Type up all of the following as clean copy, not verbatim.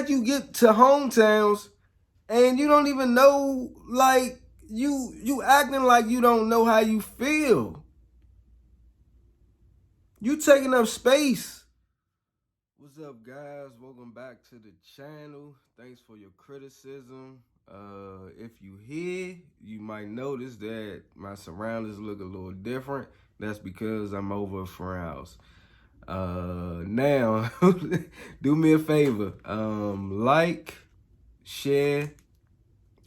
had you get to hometowns and you don't even know, like, you acting like you don't know how you feel. You taking up space. What's up, guys? Welcome back to the channel. Thanks for your criticism. If you here, you might notice that my surroundings look a little different. That's because I'm over a friend's house. Now, do me a favor. Like, share,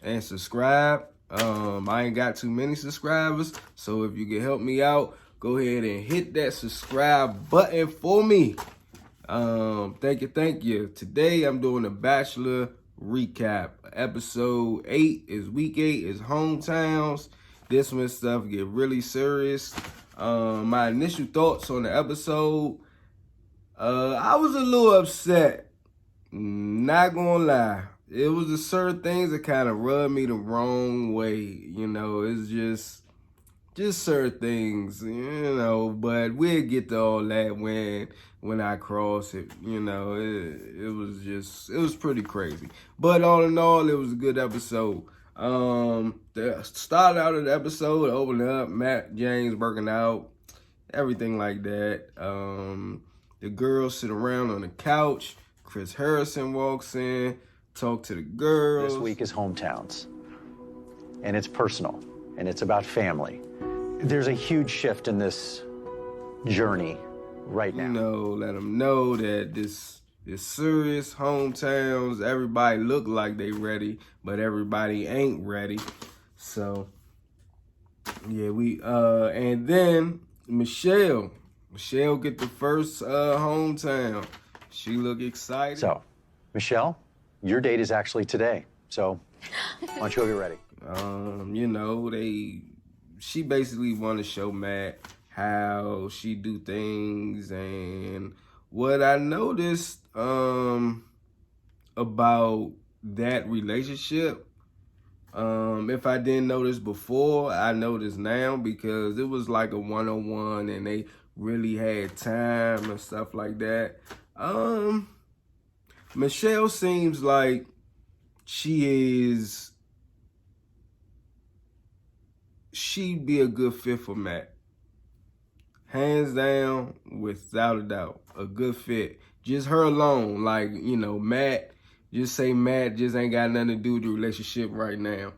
and subscribe. I ain't got too many subscribers, so if you can help me out, go ahead and hit that subscribe button for me. Thank you. Today I'm doing a Bachelor recap. Episode 8 is week 8 is hometowns. This when stuff get really serious. My initial thoughts on the episode. I was a little upset. Not gonna lie. It was the certain things that kind of rubbed me the wrong way. You know, it's just certain things, you know, but we'll get to all that when I cross it. You know, it was pretty crazy. But all in all, it was a good episode. The start out of the episode, opened up, Matt James working out, everything like that. The girls sit around on the couch. Chris Harrison walks in, talk to the girls. This week is hometowns, and it's personal, and it's about family. There's a huge shift in this journey right now. You know, let them know that this serious hometowns. Everybody look like they ready, but everybody ain't ready. So yeah, and then Michelle get the first hometown. She look excited. So, Michelle, your date is actually today. So, why don't you get ready? You know, she basically want to show Matt how she do things, and what I noticed about that relationship, if I didn't notice before, I notice now, because it was like a one-on-one and they really had time and stuff like that. Michelle seems like she'd be a good fit for Matt. Hands down, without a doubt, a good fit. Just her alone, like, you know, Matt just ain't got nothing to do with the relationship right now.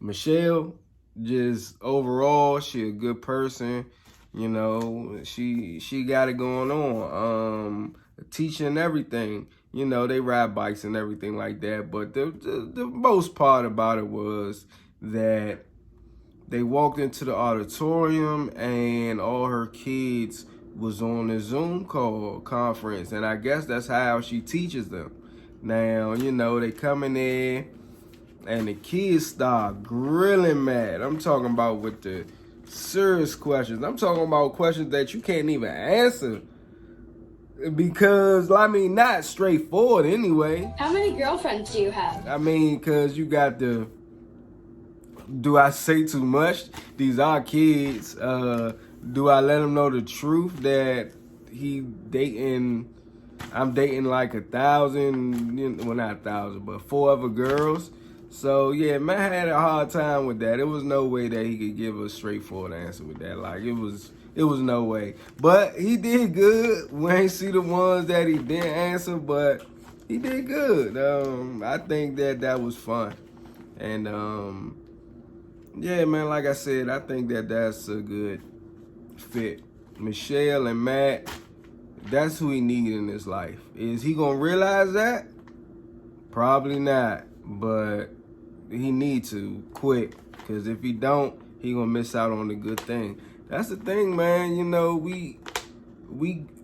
Michelle, just overall, she a good person. You know, she got it going on. Teaching everything. You know, they ride bikes and everything like that. But the most part about it was that they walked into the auditorium and all her kids was on a Zoom conference. And I guess that's how she teaches them. Now, you know, they come in there and the kids start grilling Matt. I'm talking about with the serious questions. I'm talking about questions that you can't even answer. Because, I mean, not straightforward anyway. How many girlfriends do you have? I mean, because you got the, do I say too much? These are kids. Do I let them know the truth that I'm dating like 1,000, well, not 1,000, but 4 other girls. So, yeah, man had a hard time with that. It was no way that he could give a straightforward answer with that. Like, it was no way. But he did good. We ain't see the ones that he didn't answer, but he did good. I think that was fun. And, yeah, man, like I said, I think that's a good fit. Michelle and Matt, that's who he need in his life. Is he gonna realize that? Probably not, but he need to quick, because if he don't, he gonna miss out on the good thing. That's the thing, man. You know,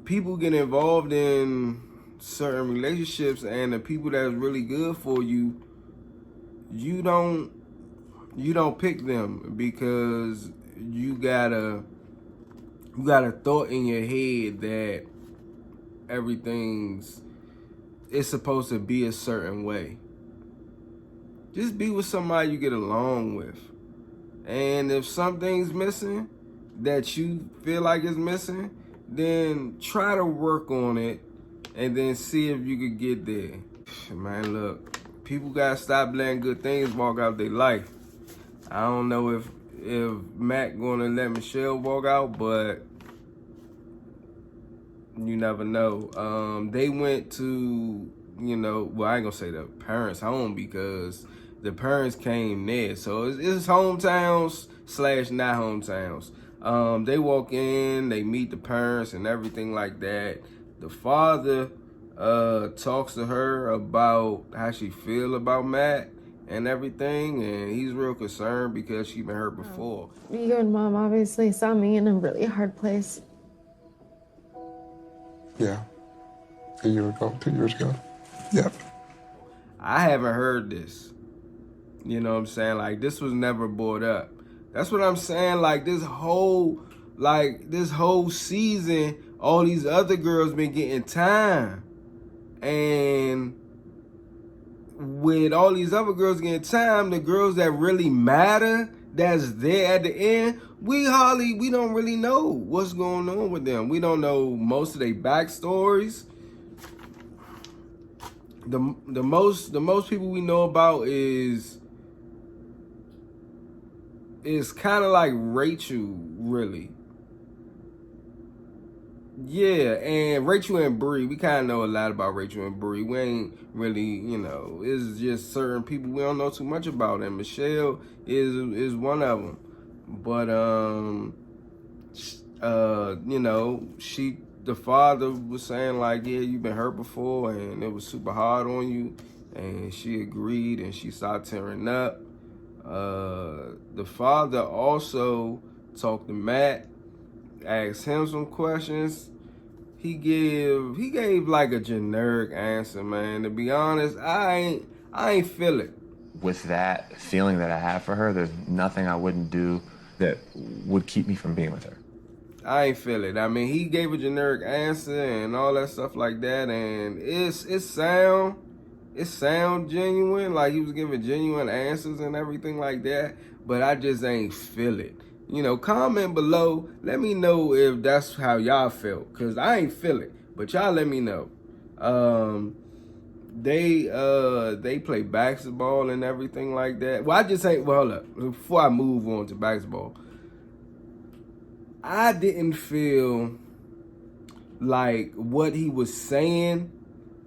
people get involved in certain relationships, and the people that's really good for you, you don't pick them, because you got a thought in your head that it's supposed to be a certain way. Just be with somebody you get along with. And if something's missing that you feel like is missing, then try to work on it and then see if you could get there. Man, look, people gotta stop letting good things walk out their life. I don't know if Matt gonna let Michelle walk out, but you never know. They went to, well, I ain't gonna say the parents' home because the parents came there, so it's hometowns / not hometowns. They walk in, they meet the parents and everything like that. The father talks to her about how she feel about Matt and everything, and he's real concerned because she been hurt before. You and Mom obviously saw me in a really hard place. Yeah. A year ago, 2 years ago. Yep. I haven't heard this. You know what I'm saying? Like, this was never brought up. That's what I'm saying. Like, this whole season, all these other girls been getting time. And with all these other girls getting time, the girls that really matter, that's there at the end, we don't really know what's going on with them. We don't know most of their backstories. The most people we know about is kind of like Rachel, really. Yeah, and Rachel and Bree, we kind of know a lot about Rachel and Bree. We ain't really, it's just certain people we don't know too much about, and Michelle is one of them. But the father was saying like, yeah, you've been hurt before, and it was super hard on you, and she agreed, and she started tearing up. The father also talked to Matt, asked him some questions. He gave like a generic answer, man. To be honest, I ain't feel it. With that feeling that I have for her, there's nothing I wouldn't do that would keep me from being with her. I ain't feel it. I mean, he gave a generic answer and all that stuff like that, and it sound genuine, like he was giving genuine answers and everything like that, but I just ain't feel it. Comment below. Let me know if that's how y'all felt, because I ain't feel it. But y'all let me know. They play basketball and everything like that. Well, I just ain't, well, hold up. Before I move on to basketball, I didn't feel like what he was saying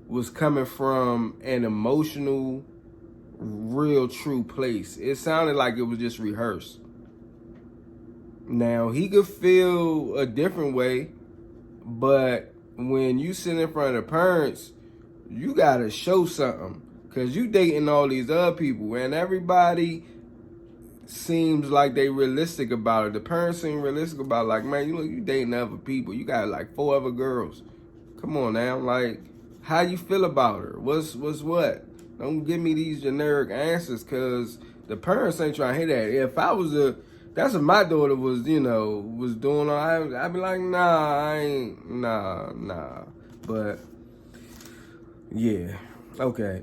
was coming from an emotional, real, true place. It sounded like it was just rehearsed. Now, he could feel a different way, but when you sit in front of the parents, you gotta show something, because you dating all these other people, and everybody seems like they realistic about it. The parents seem realistic about it. Like, man, you dating other people. You got like 4 other girls. Come on now. Like, how you feel about her? What's what? Don't give me these generic answers, because the parents ain't trying to hear that. If I was that's what my daughter was, was doing. I'd be like, nah, I ain't, nah. But, yeah. Okay.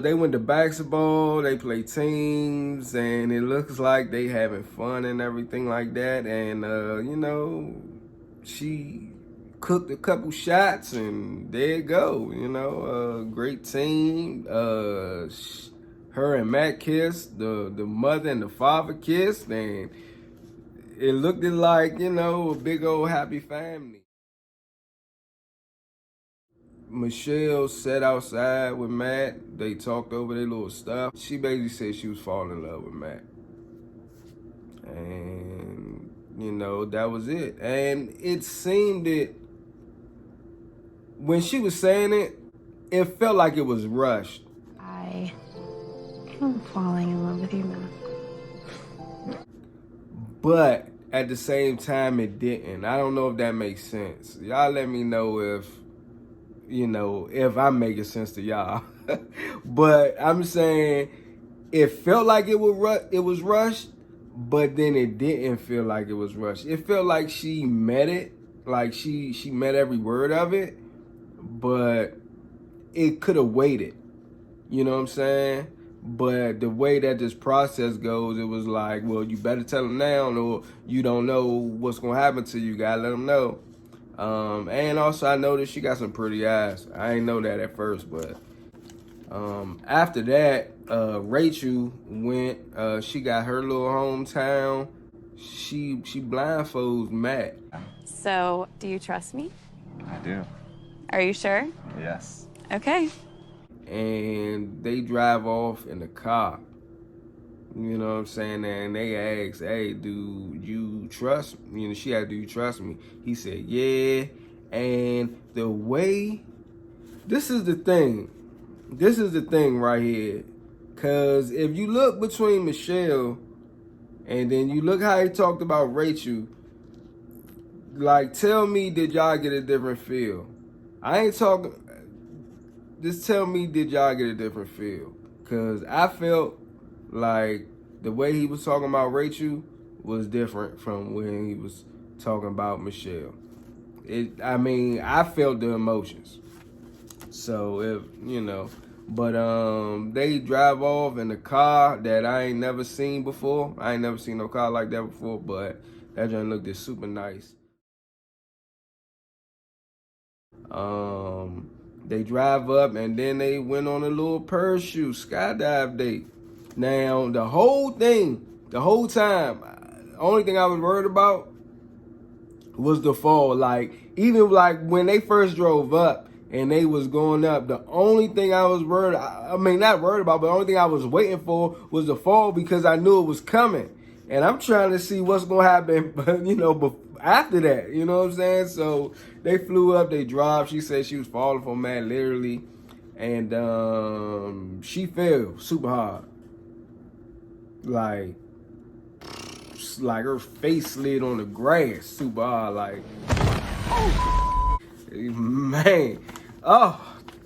They went to basketball. They play teams, and it looks like they having fun and everything like that. And, she cooked a couple shots, and there you go. Great team. Her and Matt kissed, the mother and the father kissed, and it looked like, a big old happy family. Michelle sat outside with Matt. They talked over their little stuff. She basically said she was falling in love with Matt. And, that was it. And it seemed that when she was saying it, it felt like it was rushed. I'm falling in love with you, Matt. But at the same time, it didn't. I don't know if that makes sense. Y'all let me know if I'm making sense to y'all. But I'm saying it felt like it was rushed, but then it didn't feel like it was rushed. It felt like she met it, like she met every word of it, but it could have waited. You know what I'm saying? But the way that this process goes, it was like, well, you better tell them now, or you don't know what's going to happen to you. You got to let them know. And also, I noticed she got some pretty eyes. I didn't know that at first, but After that, Rachel went. She got her little hometown. She blindfolds Matt. So, do you trust me? I do. Are you sure? Yes. Okay. And they drive off in the car. You know what I'm saying? And they ask, hey, do you trust me? You know, she asked, do you trust me? He said, yeah. And the way, this is the thing. This is the thing right here. Because if you look between Michelle and then you look how he talked about Rachel, like, tell me, did y'all get a different feel? I ain't talking, just tell me, did y'all get a different feel? Because I felt like the way he was talking about Rachel was different from when he was talking about Michelle. I felt the emotions. So if but they drive off in a car that I ain't never seen before. I ain't never seen no car like that before, but that joint looked just super nice. They drive up and then they went on a little parachute skydive date. Now the whole time, only thing I was worried about was the fall. Like, even like when they first drove up and they was going up, the only thing I was not worried about, but the only thing I was waiting for was the fall, because I knew it was coming. And I'm trying to see what's going to happen, after that, you know what I'm saying? So they flew up, they dropped. She said she was falling for Matt, literally. And she fell super hard. Like her face slid on the grass super hard. Like,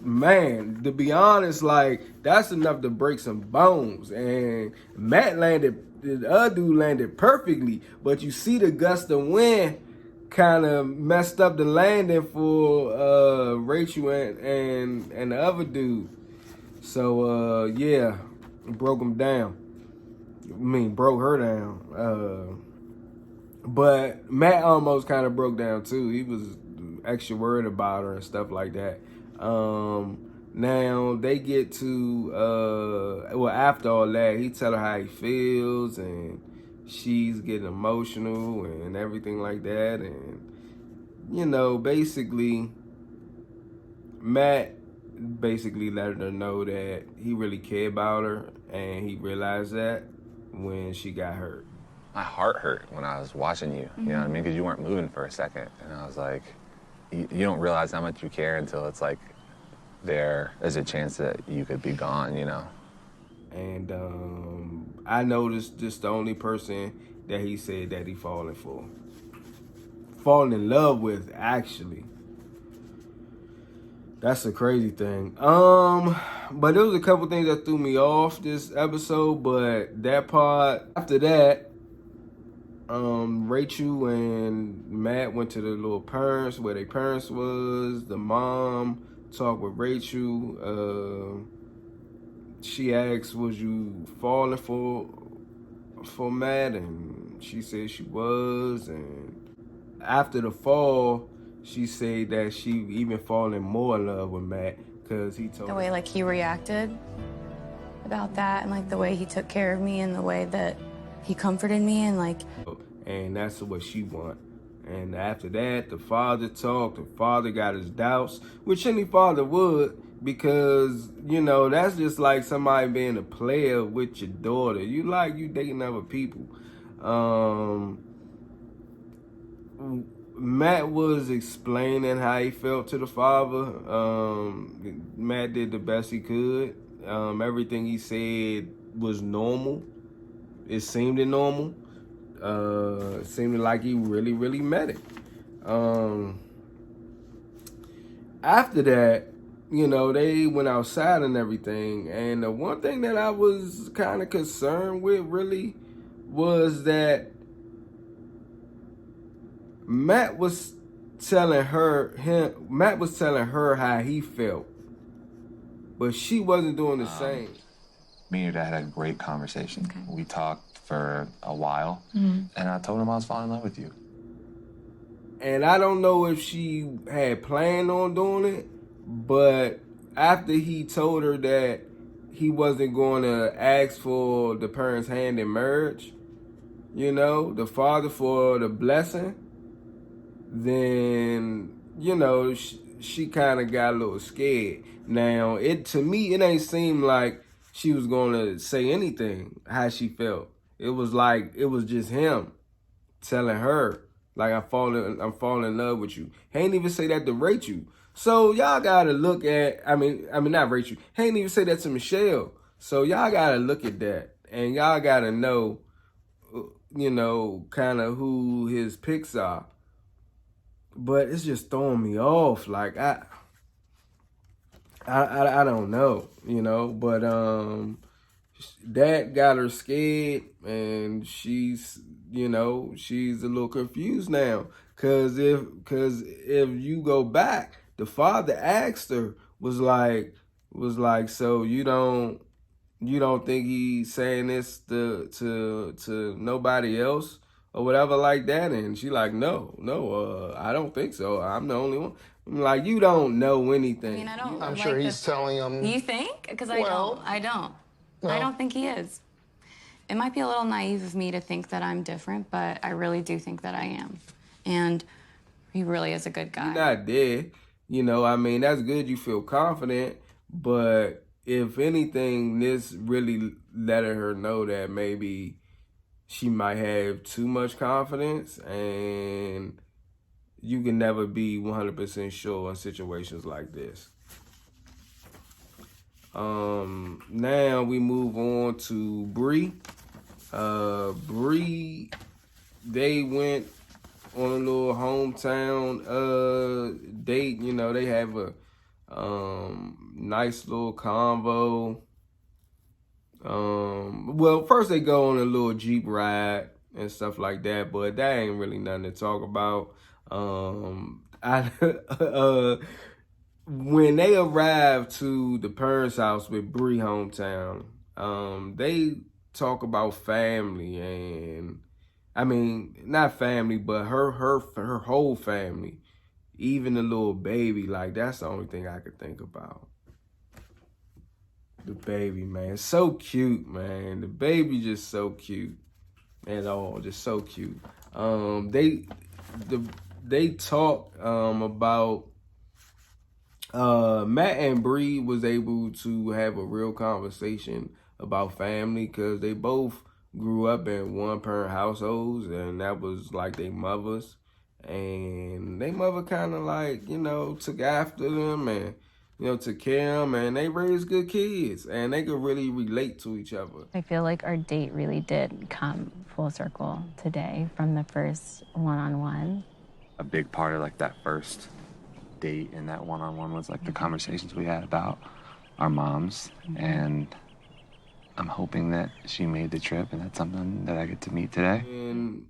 man, to be honest, like, that's enough to break some bones. And Matt the other dude landed perfectly, but you see the gust of wind kind of messed up the landing for Rachel and the other dude. So yeah, broke him down. Broke her down. But Matt almost kind of broke down too. He was extra worried about her and stuff like that. Now they get to after all that, he tell her how he feels, and she's getting emotional and everything like that. And basically Matt basically let her know that he really cared about her, and he realized that when she got hurt. My heart hurt when I was watching you, you know what I mean? Because you weren't moving for a second. And I was like, you don't realize how much you care until it's like there's a chance that you could be gone, And I noticed this the only person that he said that he falling in love with, actually. That's a crazy thing. But there was a couple things that threw me off this episode, but that part, after that, Rachel and Matt went to the little parents, where their parents was. The mom talked with Rachel. She asked, was you falling for Matt? And she said she was. And after the fall, she said that she even fallen more in love with Matt, because he told The way, like, he reacted about that, and, like, the way he took care of me, and the way that he comforted me, and, like... And that's what she want. And after that, the father talked. The father got his doubts, which any father would, because, that's just like somebody being a player with your daughter. You dating other people. Matt was explaining how he felt to the father. Matt did the best he could. Everything he said was normal. It seemed normal. It seemed like he really, really meant it. After that, they went outside and everything. And the one thing that I was kind of concerned with, really, was that Matt was telling her how he felt, but she wasn't doing the same. Me and your dad had a great conversation. Okay. We talked for a while, and I told him I was falling in love with you. And I don't know if she had planned on doing it, but after he told her that he wasn't going to ask for the parents' hand in marriage, you know, the father for the blessing, then, you know, she kind of got a little scared. Now, to me, it ain't seem like she was going to say anything, how she felt. It was like, it was just him telling her, like, I'm falling in love with you. He ain't even say that to Rachel. So y'all gotta look at, I mean not Rachel. He ain't even say that to Michelle. So y'all gotta look at that, and y'all gotta know, you know, kind of who his picks are. But it's just throwing me off. Like I don't know, you know. But that got her scared, and she's, you know, she's a little confused now. Cause if you go back, the father asked her, was like, so you don't think he's saying this to nobody else or whatever like that? And she like, no, I don't think so. I'm the only one. I'm like, you don't know anything. I mean, I don't. I'm like sure he's telling him. You think? Because Well, I don't. no. I don't think he is. It might be a little naive of me to think that I'm different, but I really do think that I am. And he really is a good guy. You're not dead. You know, I mean, that's good you feel confident, but if anything, this really letting her know that maybe she might have too much confidence, and you can never be 100% sure in situations like this. Now we move on to Bree. Bree, they went on a little hometown date. You know, they have a nice little convo. Well, first they go on a little Jeep ride and stuff like that, but that ain't really nothing to talk about. When they arrived to the parents' house with Bree hometown, they talk about family, and I mean, not family, but her whole family, even the little baby. Like, that's the only thing I could think about. The baby, man, so cute, man. The baby just so cute, and all just so cute. They talk about Matt and Bree was able to have a real conversation about family, because they both grew up in one-parent households, and that was like their mothers. And they mother kind of like, you know, took after them and, you know, took care of them, and they raised good kids, and they could really relate to each other. I feel like our date really did come full circle today from the first one-on-one. A big part of like that first date and that one-on-one was like the conversations we had about our moms, and I'm hoping that she made the trip, and that's something that I get to meet today. And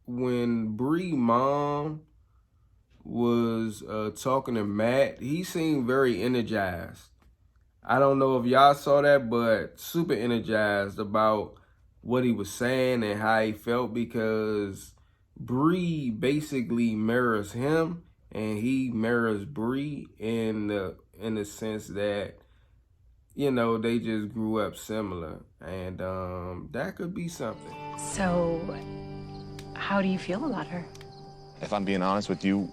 when Bree mom was talking to Matt, he seemed very energized. I don't know if y'all saw that, but super energized about what he was saying and how he felt, because Bree basically mirrors him, and he mirrors Bree in the sense that, you know, they just grew up similar, and that could be something. So, how do you feel about her? If I'm being honest with you,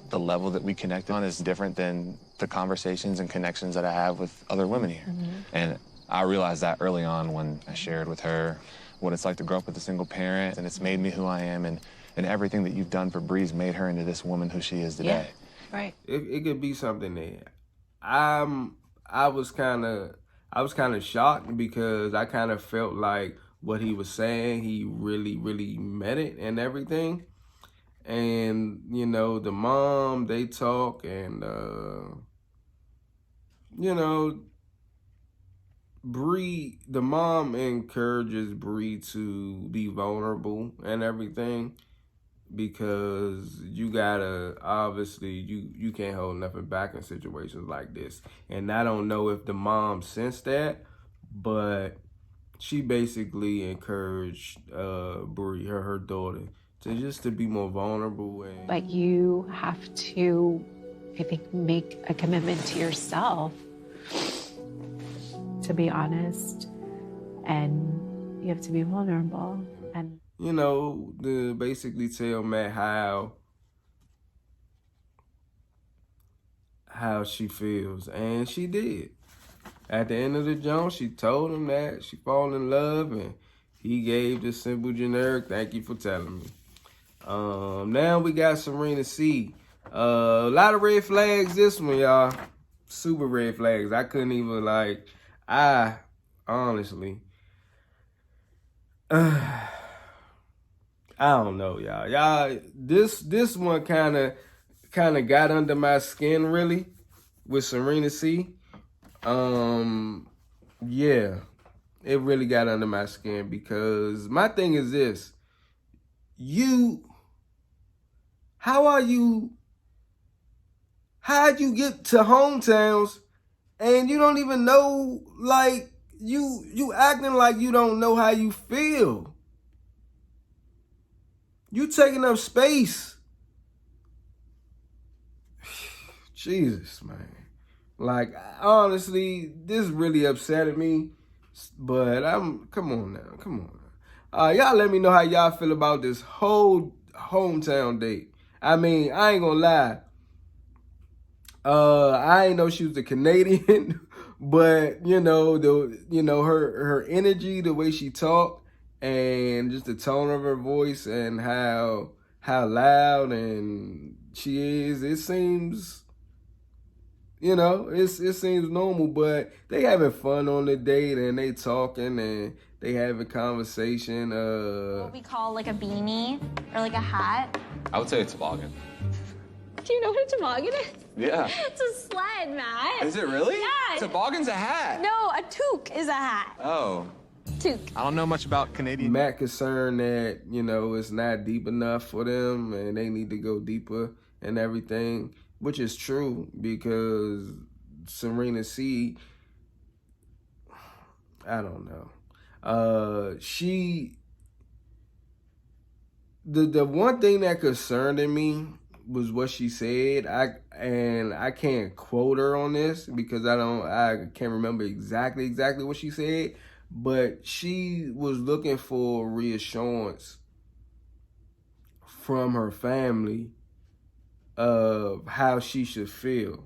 the level that we connect on is different than the conversations and connections that I have with other women here. And I realized that early on when I shared with her what it's like to grow up with a single parent, and it's made me who I am, and everything that you've done for Bree's made her into this woman who she is today. Yeah, right. It could be something there. I was kind of shocked, because I kind of felt like what he was saying, he really meant it and everything. And, you know, the mom, they talk, and, you know, Bree, the mom encourages Bree to be vulnerable and everything, because you gotta, obviously, you can't hold nothing back in situations like this. And I don't know if the mom sensed that, but she basically encouraged Bree, her daughter, to be more vulnerable. And But you have to I think make a commitment to yourself to be honest, and you have to be vulnerable. And you know, to basically tell Matt how she feels, and she did. At the end of the jump, she told him that she fall in love, and he gave the simple generic, "Thank you for telling me." Now we got Serena C. A lot of red flags this one, y'all. Super red flags. I couldn't even I honestly, I don't know, y'all. This one kind of got under my skin, really, with Serena C. Yeah, it really got under my skin because my thing is this: how'd you get to hometowns and you don't even know, you acting like you don't know how you feel. You taking up space. Jesus, man. Honestly, this really upsetted me. But come on now. Y'all let me know how y'all feel about this whole hometown date. I mean, I ain't gonna lie. I ain't know she was a Canadian, but her energy, the way she talked, and just the tone of her voice, and how loud and she is, it seems, it seems normal. But they having fun on the date, and they talking, and they having conversation. What we call like a beanie or like a hat. I would say a toboggan. Do you know what a toboggan is? Yeah. It's a sled, Matt. Is it really? Yeah. Toboggan's a hat. No, a toque is a hat. Oh. Toque. I don't know much about Canadian. Matt concerned that, it's not deep enough for them and they need to go deeper and everything, which is true because Serena C, I don't know. The one thing that concerned me was what she said. I can't quote her on this because I can't remember exactly what she said, but she was looking for reassurance from her family of how she should feel.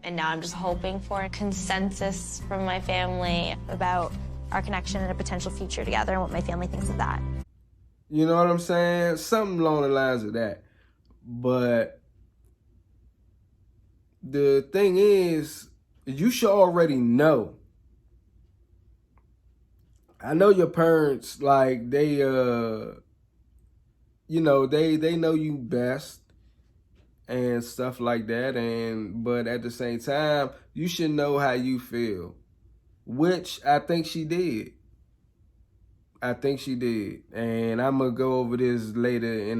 And now I'm just hoping for a consensus from my family about our connection and a potential future together and what my family thinks of that. You know what I'm saying? Something along the lines of that. But the thing is, you should already know. I know your parents, they, they know you best and stuff like that. But at the same time, you should know how you feel, which I think she did. And I'm gonna go over this later a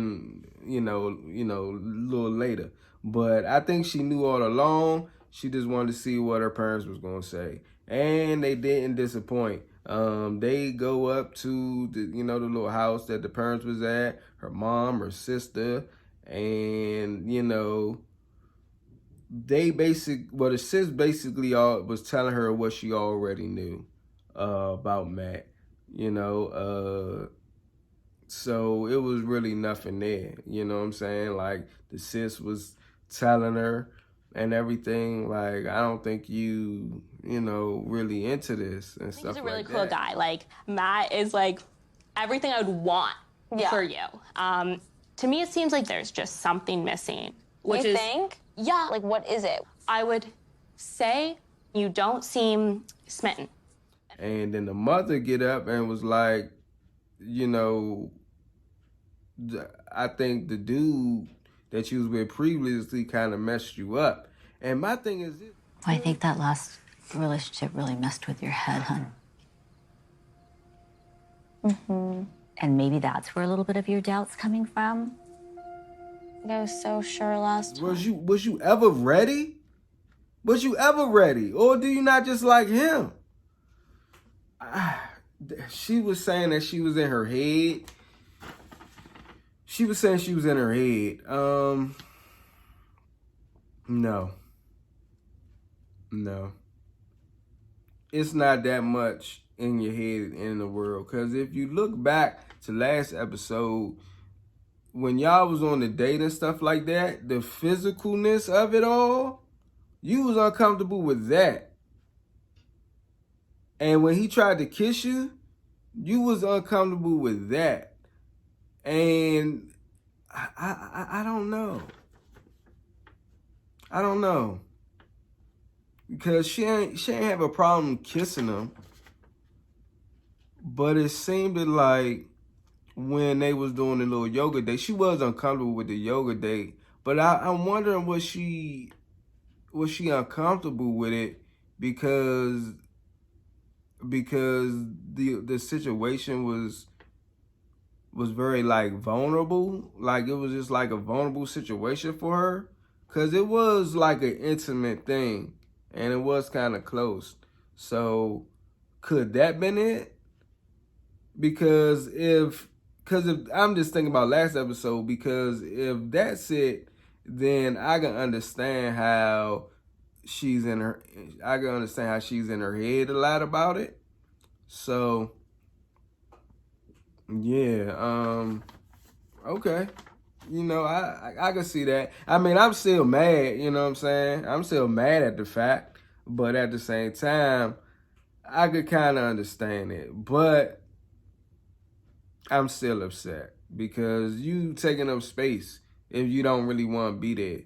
little later. But I think she knew all along. She just wanted to see what her parents was gonna say, and they didn't disappoint. They go up to the little house that the parents was at, her mom, her sister, and the sis basically was telling her what she already knew about Matt. So it was really nothing there. You know what I'm saying? The sis was telling her and everything. I don't think you really into this and stuff like that. He's a really cool guy. Matt is everything I would want for you. To me, it seems like there's just something missing. You think? Yeah. What is it? I would say you don't seem smitten. And then the mother get up and was like, I think the dude that you was with previously kind of messed you up. And my thing is this. I think that last relationship really messed with your head, hon. Mm-hmm. And maybe that's where a little bit of your doubt's coming from. I was so sure last time. Was you ever ready? Was you ever ready? Or do you not just like him? She was saying that she was in her head. No. No. It's not that much in your head in the world. Because if you look back to last episode, when y'all was on the date and stuff like that, the physicalness of it all, you was uncomfortable with that. And when he tried to kiss you, you was uncomfortable with that. And I don't know. I don't know. Because she ain't have a problem kissing him. But it seemed like when they was doing the little yoga day, she was uncomfortable with the yoga day. But I'm wondering was she uncomfortable with it because the situation was very like vulnerable, like it was just like a vulnerable situation for her, because it was like an intimate thing and it was kind of close. So could that been it? Because if I'm just thinking about last episode, because if that's it, then I can understand how she's in her head a lot about it. So yeah, okay. You know, I can see that. I mean, I'm still mad, you know what I'm saying? I'm still mad at the fact, but at the same time, I could kind of understand it. But I'm still upset because you taking up space if you don't really want to be there.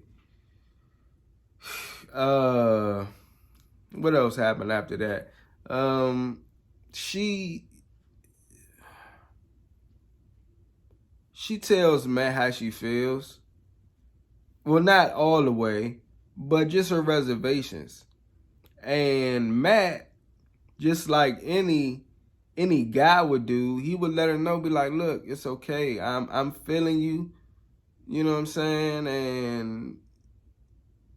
What else happened after that? She tells Matt how she feels. Well, not all the way, but just her reservations. And Matt, just like any guy would do, he would let her know, be like, look, it's okay. I'm feeling you. You know what I'm saying? And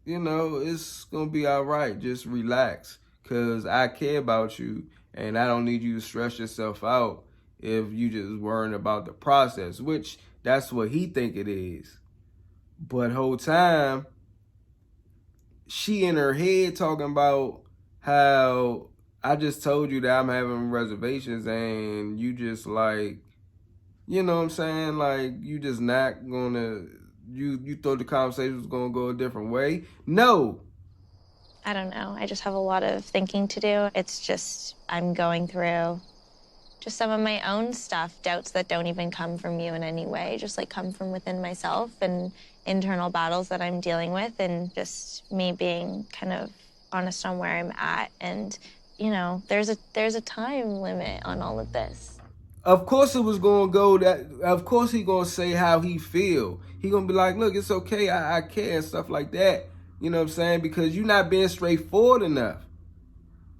you know, it's gonna be all right. Just relax, cause I care about you, and I don't need you to stress yourself out if you just worrying about the process, which that's what he think it is. But whole time, she in her head talking about how I just told you that I'm having reservations, and you just like, you know what I'm saying? Like you just not gonna, you thought the conversation was gonna go a different way. No. I don't know. I just have a lot of thinking to do. It's just, I'm going through just some of my own stuff, doubts that don't even come from you in any way, just like come from within myself and internal battles that I'm dealing with, and just me being kind of honest on where I'm at. And, you know, there's a time limit on all of this. Of course it was gonna go that. Of course he gonna say how he feel. He gonna be like, look, it's okay, I care and stuff like that. You know what I'm saying? Because you're not being straightforward enough.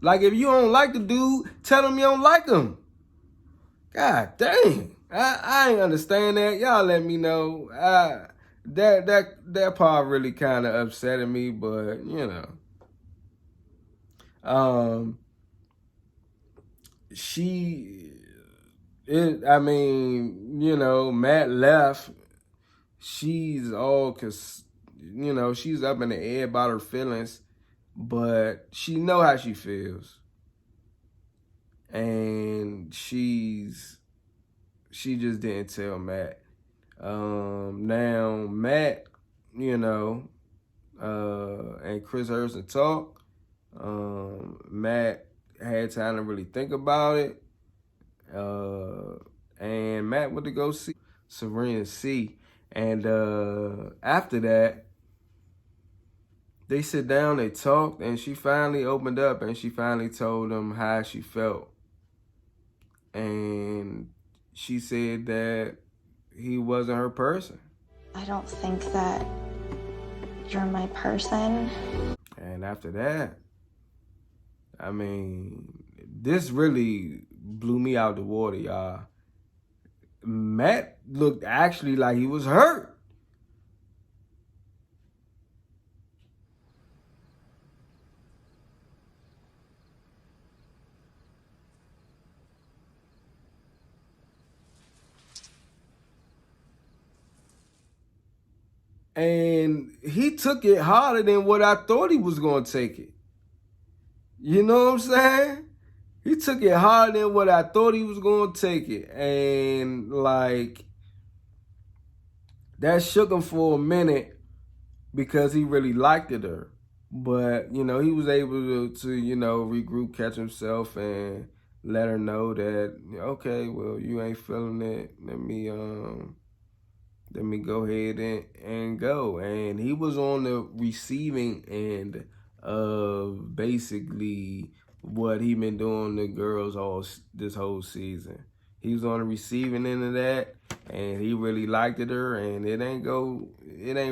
Like if you don't like the dude, tell him you don't like him. God dang, I ain't understand that. Y'all let me know. That part really kind of upsetted me, but you know, I mean, you know, Matt left. She's all, cause you know, she's up in the air about her feelings, but she know how she feels, and she just didn't tell Matt. Now Matt, you know, and Chris Harrison talk. Matt had time to really think about it. And Matt went to go see Serena C. And after that, they sit down, they talked, and she finally opened up and she finally told him how she felt. And she said that he wasn't her person. I don't think that you're my person. And after that, I mean, this really blew me out the water, y'all. Matt looked actually like he was hurt. And he took it harder than what I thought he was going to take it. You know what I'm saying? He took it harder than what I thought he was going to take it. And, like, that shook him for a minute because he really liked her. But, you know, he was able to you know, regroup, catch himself, and let her know that, okay, well, you ain't feeling it. Let me go ahead and go. And he was on the receiving end of basically what he been doing to girls this whole season. He was on the receiving end of that, and he really liked her, and it ain't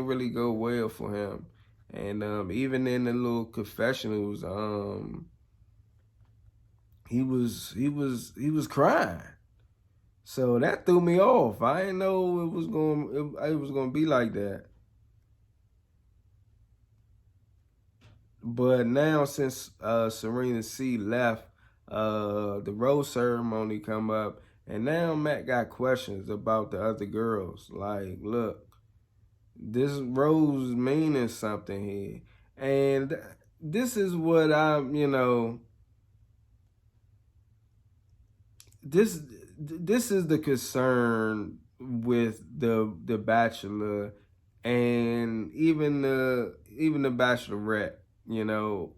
really go well for him. And even in the little confessionals, he was crying. So that threw me off. I didn't know it was gonna be like that. But now, since Serena C left, the rose ceremony come up, and now Matt got questions about the other girls. Like, look, this rose meaning something here, and this is what I'm, you know. This is the concern with the Bachelor and even the Bachelorette. You know,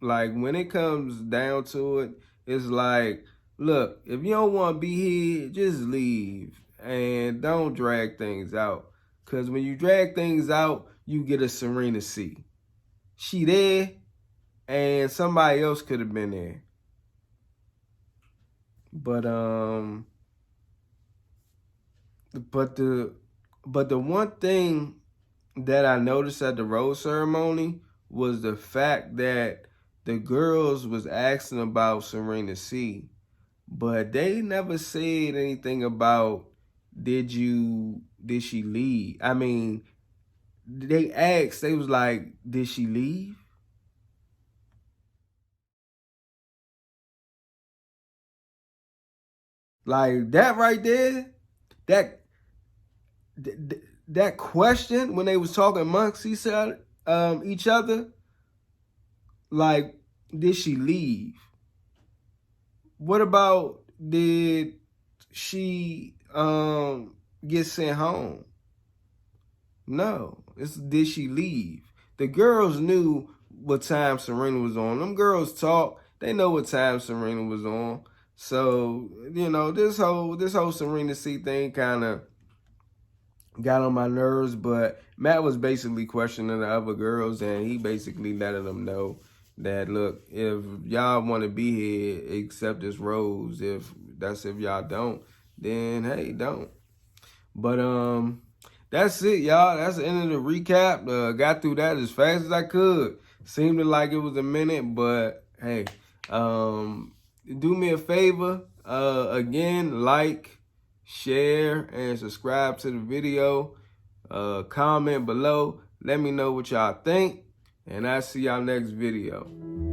like when it comes down to it, it's like, look, if you don't want to be here, just leave and don't drag things out. Cause when you drag things out, you get a Serena C. She there, and somebody else could have been there. But the one thing that I noticed at the rose ceremony was the fact that the girls was asking about Serena C, but they never said anything about did she leave? I mean, they asked, they was like, did she leave? Like that right there, that question when they was talking amongst each other, like, did she leave? What about did she get sent home? No, it's did she leave? The girls knew what time Serena was on. Them girls talk, they know what time Serena was on. So, you know, this whole Serena C thing kind of got on my nerves, but Matt was basically questioning the other girls, and he basically letting them know that, look, if y'all want to be here, accept this rose. If y'all don't, then hey, don't. But that's it, y'all. That's the end of the recap. Got through that as fast as I could. Seemed like it was a minute, but hey, do me a favor. Again, like, share, and subscribe to the video. Comment below. Let me know what y'all think, and I'll see y'all next video.